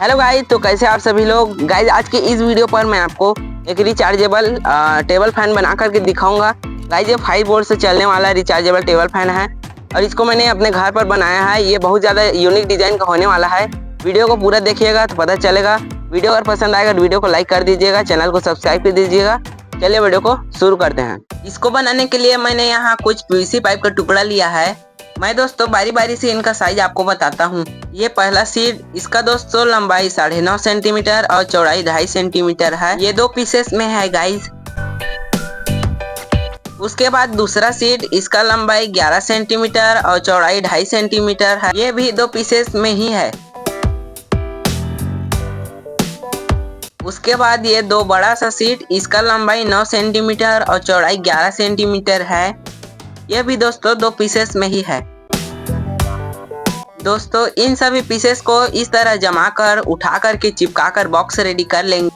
Hello guys, तो कैसे आप सभी लोग। गाइज आज के इस वीडियो पर मैं आपको एक रिचार्जेबल टेबल फैन बना करके दिखाऊंगा। गाइज ये 5 वोल्ट से चलने वाला रिचार्जेबल टेबल फैन है और इसको मैंने अपने घर पर बनाया है। ये बहुत ज़्यादा यूनिक डिजाइन का होने वाला है। वीडियो को पूरा देखिएगा तो पता चलेगा। वीडियो अगर पसंद आएगा तो वीडियो को लाइक कर दीजिएगा, चैनल को सब्सक्राइब कर दीजिएगा। चलिए वीडियो को शुरू करते हैं। इसको बनाने के लिए मैंने यहाँ कुछ पीवीसी पाइप का टुकड़ा लिया है। मैं दोस्तों बारी बारी से इनका साइज आपको बताता हूँ। ये पहला सीट, इसका दोस्तों लंबाई 9.5 सेंटीमीटर और चौड़ाई 2.5 सेंटीमीटर है। ये 2 पीसेस में है गाइज। उसके बाद दूसरा सीट, इसका लंबाई 11 सेंटीमीटर और चौड़ाई 2.5 सेंटीमीटर है। ये भी 2 पीसेस में ही है। उसके बाद ये 2 बड़ा सा सीट, इसका लंबाई 9 सेंटीमीटर और चौड़ाई 11 सेंटीमीटर है। ये भी दोस्तों 2 पीसेस में ही है। दोस्तों इन सभी पीसेस को इस तरह जमा कर उठा करके चिपका कर बॉक्स रेडी कर लेंगे।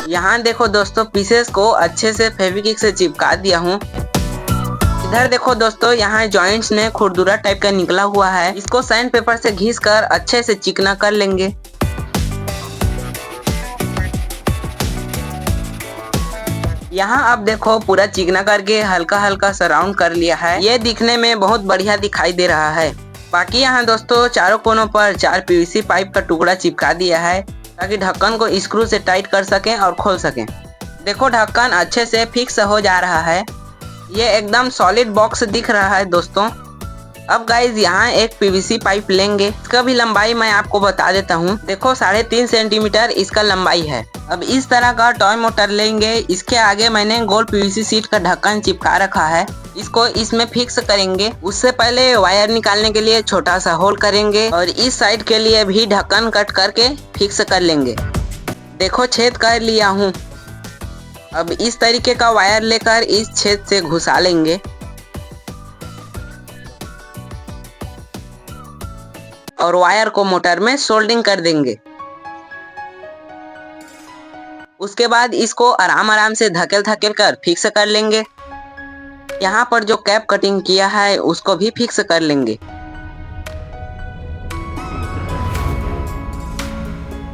यहाँ देखो दोस्तों, पीसेस को अच्छे से फेविक्विक से चिपका दिया हूँ। इधर देखो दोस्तों, यहाँ जॉइंट्स ने खुरदुरा टाइप का निकला हुआ है। इसको सैंड पेपर से घिस कर अच्छे से चिकना कर लेंगे। यहाँ अब देखो पूरा चिकना करके हल्का हल्का सराउंड कर लिया है। ये दिखने में बहुत बढ़िया दिखाई दे रहा है। बाकी यहाँ दोस्तों चारों कोनों पर 4 पीवीसी पाइप का टुकड़ा चिपका दिया है ताकि ढक्कन को स्क्रू से टाइट कर सकें और खोल सकें। देखो ढक्कन अच्छे से फिक्स हो जा रहा है। ये एकदम सॉलिड बॉक्स दिख रहा है दोस्तों। अब गाइज यहाँ एक पीवीसी पाइप लेंगे। इसका भी लंबाई मैं आपको बता देता हूँ। देखो 3.5 सेंटीमीटर इसका लंबाई है। अब इस तरह का टॉय मोटर लेंगे। इसके आगे मैंने गोल पीवीसी सीट का ढक्कन चिपका रखा है। इसको इसमें फिक्स करेंगे। उससे पहले वायर निकालने के लिए छोटा सा होल करेंगे और इस साइड के लिए भी ढक्कन कट करके फिक्स कर लेंगे। देखो छेद कर लिया हूँ। अब इस तरीके का वायर लेकर इस छेद से घुसा लेंगे और वायर को मोटर में सोल्डिंग कर देंगे। उसके बाद इसको आराम से धकेल कर फिक्स कर लेंगे। यहाँ पर जो कैप कटिंग किया है उसको भी फिक्स कर लेंगे।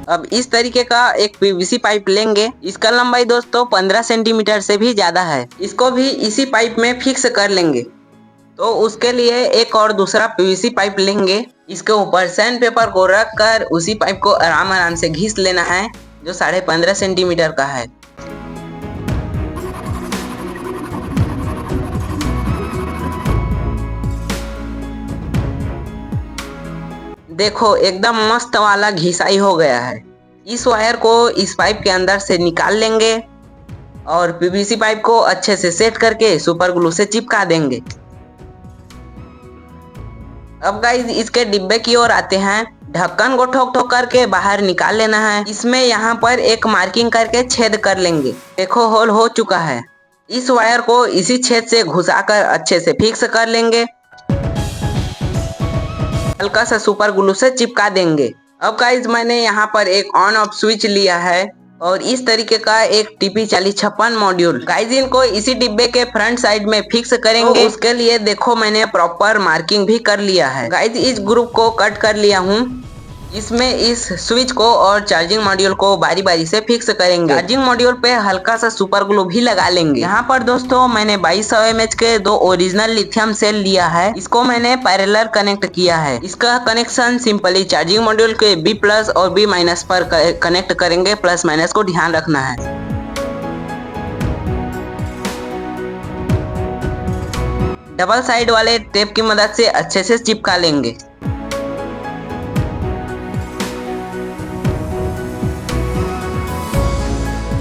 अब इस तरीके का एक पीवीसी पाइप लेंगे। इसका लंबाई दोस्तों 15 सेंटीमीटर से भी ज्यादा है। इसको भी इसी पाइप में फिक्स कर लेंगे। तो उसके लिए एक और दूसरा पीवीसी पाइप लेंगे। इसके ऊपर सैंड पेपर को रख कर उसी पाइप को आराम से घिस लेना है, जो 15.5 सेंटीमीटर का है। देखो एकदम मस्त वाला घिसाई हो गया है। इस वायर को इस पाइप के अंदर से निकाल लेंगे और पीवीसी पाइप को अच्छे से सेट करके सुपर ग्लू से चिपका देंगे। अब गाइस इसके डिब्बे की ओर आते हैं। ढक्कन को ठोक करके बाहर निकाल लेना है। इसमें यहाँ पर एक मार्किंग करके छेद कर लेंगे। देखो होल हो चुका है। इस वायर को इसी छेद से घुसाकर अच्छे से फिक्स कर लेंगे। हल्का सा सुपर ग्लू से चिपका देंगे। अब गाइज मैंने यहाँ पर एक ऑन ऑफ स्विच लिया है और इस तरीके का एक TP4056 मॉड्यूल। गाइज इनको इसी डिब्बे के फ्रंट साइड में फिक्स करेंगे। तो उसके लिए देखो मैंने प्रॉपर मार्किंग भी कर लिया है। गाइज इस ग्रुप को कट कर लिया हूँ। इसमें इस स्विच को और चार्जिंग मॉड्यूल को बारी बारी से फिक्स करेंगे। चार्जिंग मॉड्यूल पे हल्का सा सुपर ग्लू भी लगा लेंगे। यहाँ पर दोस्तों मैंने 2200 mAh के 2 ओरिजिनल लिथियम सेल लिया है। इसको मैंने पैरेलल कनेक्ट किया है। इसका कनेक्शन सिंपली चार्जिंग मॉड्यूल के B+ और B- पर कनेक्ट करेंगे। प्लस माइनस को ध्यान रखना है। डबल साइड वाले टेप की मदद से अच्छे से चिपका लेंगे।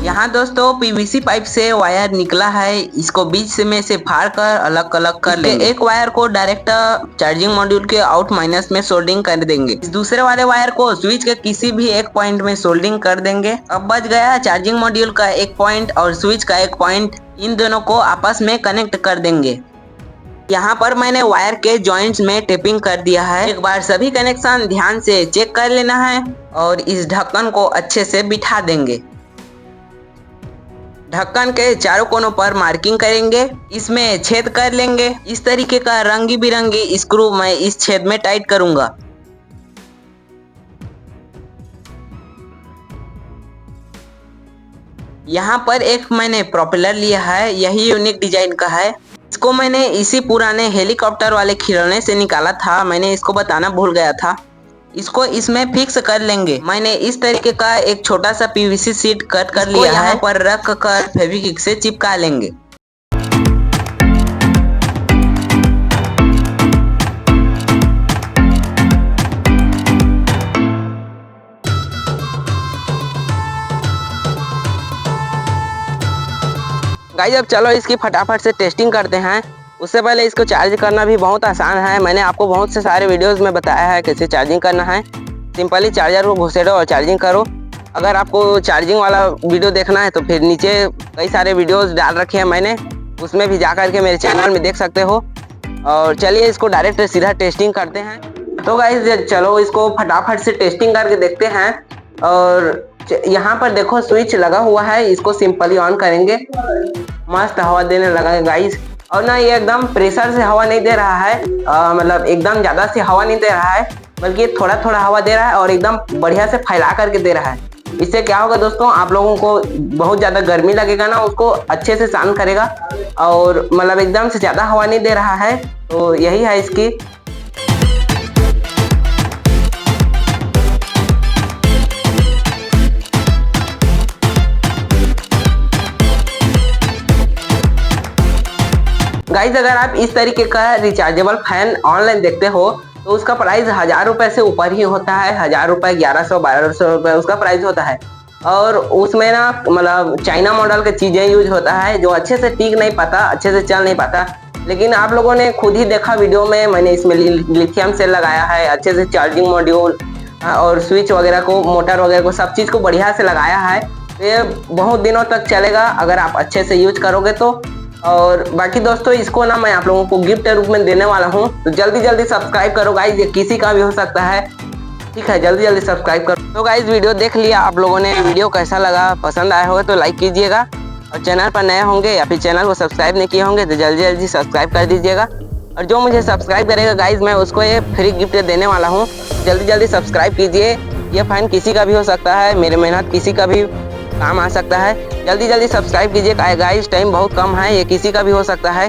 यहाँ दोस्तों पीवीसी पाइप से वायर निकला है। इसको बीच में से फाड़ कर अलग अलग कर लेंगे। एक वायर को डायरेक्ट चार्जिंग मॉड्यूल के आउट माइनस में सोल्डिंग कर देंगे। इस दूसरे वाले वायर को स्विच के किसी भी एक पॉइंट में सोल्डिंग कर देंगे। अब बच गया चार्जिंग मॉड्यूल का एक पॉइंट और स्विच का एक पॉइंट। इन दोनों को आपस में कनेक्ट कर देंगे। यहाँ पर मैंने वायर के जॉइंट्स में टेपिंग कर दिया है। एक बार सभी कनेक्शन ध्यान से चेक कर लेना है और इस ढक्कन को अच्छे से बिठा देंगे। ढक्कन के चारों कोनों पर मार्किंग करेंगे, इसमें छेद कर लेंगे। इस तरीके का रंगी बिरंगी स्क्रू मैं इस छेद में टाइट करूंगा। यहाँ पर एक मैंने प्रोपेलर लिया है, यही यूनिक डिजाइन का है। इसको मैंने इसी पुराने हेलीकॉप्टर वाले खिलौने से निकाला था, मैंने इसको बताना भूल गया था। इसको इसमें फिक्स कर लेंगे। मैंने इस तरीके का एक छोटा सा पीवीसी शीट कट कर लिया है, यहाँ पर रख कर फेविक्विक से चिपका लेंगे। गाइस अब चलो इसकी फटाफट से टेस्टिंग करते हैं। उससे पहले इसको चार्ज करना भी बहुत आसान है। मैंने आपको बहुत से सारे वीडियोस में बताया है कैसे चार्जिंग करना है। सिंपली चार्जर को घुसेड़ो और चार्जिंग करो। अगर आपको चार्जिंग वाला वीडियो देखना है तो फिर नीचे कई सारे वीडियोस डाल रखे हैं मैंने, उसमें भी जा करके मेरे चैनल में देख सकते हो। और चलिए इसको डायरेक्ट सीधा टेस्टिंग करते हैं। तो गाइस चलो इसको फटाफट से टेस्टिंग करके देखते हैं। और यहाँ पर देखो स्विच लगा हुआ है, इसको सिंपली ऑन करेंगे। मस्त हवा देने लगा है गाइस। और ना ये एकदम प्रेशर से हवा नहीं दे रहा है, मतलब एकदम ज़्यादा से हवा नहीं दे रहा है, बल्कि थोड़ा थोड़ा हवा दे रहा है और एकदम बढ़िया से फैला करके दे रहा है। इससे क्या होगा दोस्तों, आप लोगों को बहुत ज़्यादा गर्मी लगेगा ना, उसको अच्छे से शांत करेगा। और मतलब एकदम से ज़्यादा हवा नहीं दे रहा है, तो यही है इसकी। गाइज अगर आप इस तरीके का रिचार्जेबल फैन ऑनलाइन देखते हो तो उसका प्राइस 1000 रुपये से ऊपर ही होता है। 1000 रुपये, 1100, 1200 रुपये उसका प्राइस होता है। और उसमें ना मतलब चाइना मॉडल की चीज़ें यूज होता है जो अच्छे से टिक नहीं पाता, अच्छे से चल नहीं पाता। लेकिन आप लोगों ने खुद ही देखा वीडियो में, मैंने इसमें लिथियम सेल लगाया है, अच्छे से चार्जिंग मॉड्यूल और स्विच वगैरह को, मोटर वगैरह को, सब चीज़ को बढ़िया से लगाया है। तो ये बहुत दिनों तक चलेगा अगर आप अच्छे से यूज करोगे तो। और बाकी दोस्तों इसको ना मैं आप लोगों को गिफ्ट के रूप में देने वाला हूँ, तो जल्दी जल्दी सब्सक्राइब करो गाइज, ये किसी का भी हो सकता है, ठीक है, जल्दी जल्दी सब्सक्राइब करो। तो गाइज वीडियो देख लिया आप लोगों ने, वीडियो कैसा लगा, पसंद आया होगा तो लाइक कीजिएगा। और चैनल पर नए होंगे या फिर चैनल को सब्सक्राइब नहीं किए होंगे तो जल्दी जल्दी सब्सक्राइब कर दीजिएगा। और जो मुझे सब्सक्राइब करेगा गाइज मैं उसको ये फ्री गिफ्ट देने वाला हूँ, जल्दी जल्दी सब्सक्राइब कीजिए। ये फैन किसी का भी हो सकता है, मेरे मेहनत किसी का भी काम आ सकता है। जल्दी जल्दी सब्सक्राइब कीजिए गाइस, टाइम बहुत कम है, ये किसी का भी हो सकता है।